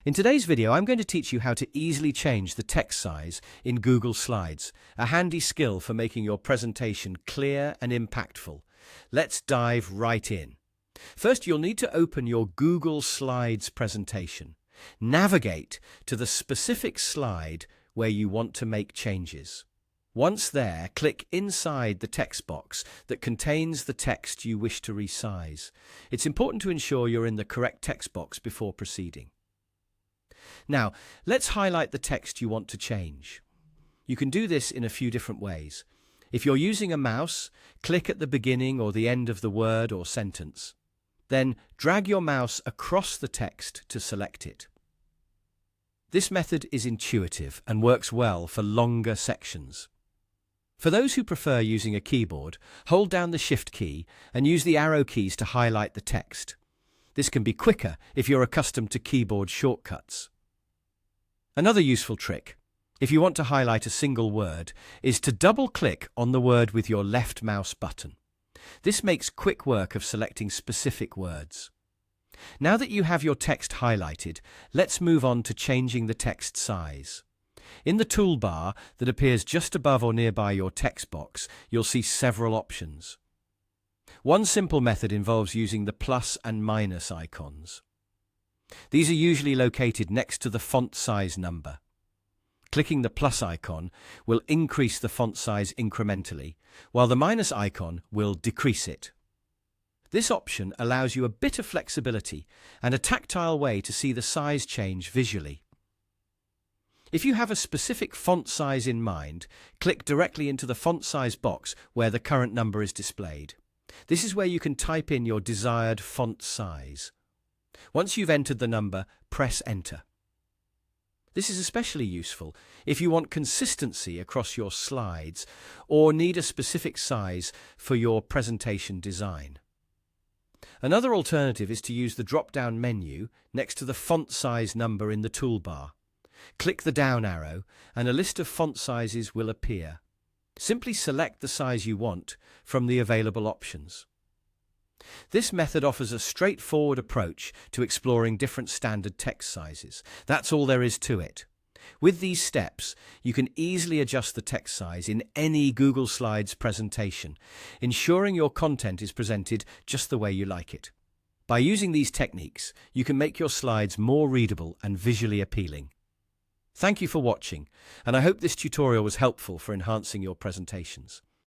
In today's video, I'm going to teach you how to easily change the text size in Google Slides, a handy skill for making your presentation clear and impactful. Let's dive right in. First, you'll need to open your Google Slides presentation. Navigate to the specific slide where you want to make changes. Once there, click inside the text box that contains the text you wish to resize. It's important to ensure you're in the correct text box before proceeding. Now, let's highlight the text you want to change. You can do this in a few different ways. If you're using a mouse, click at the beginning or the end of the word or sentence. Then drag your mouse across the text to select it. This method is intuitive and works well for longer sections. For those who prefer using a keyboard, hold down the Shift key and use the arrow keys to highlight the text. This can be quicker if you're accustomed to keyboard shortcuts. Another useful trick, if you want to highlight a single word, is to double-click on the word with your left mouse button. This makes quick work of selecting specific words. Now that you have your text highlighted, let's move on to changing the text size. In the toolbar that appears just above or nearby your text box, you'll see several options. One simple method involves using the plus and minus icons. These are usually located next to the font size number. Clicking the plus icon will increase the font size incrementally, while the minus icon will decrease it. This option allows you a bit of flexibility and a tactile way to see the size change visually. If you have a specific font size in mind, click directly into the font size box where the current number is displayed. This is where you can type in your desired font size. Once you've entered the number, press Enter. This is especially useful if you want consistency across your slides or need a specific size for your presentation design. Another alternative is to use the drop-down menu next to the font size number in the toolbar. Click the down arrow and a list of font sizes will appear. Simply select the size you want from the available options. This method offers a straightforward approach to exploring different standard text sizes. That's all there is to it. With these steps, you can easily adjust the text size in any Google Slides presentation, ensuring your content is presented just the way you like it. By using these techniques, you can make your slides more readable and visually appealing. Thank you for watching, and I hope this tutorial was helpful for enhancing your presentations.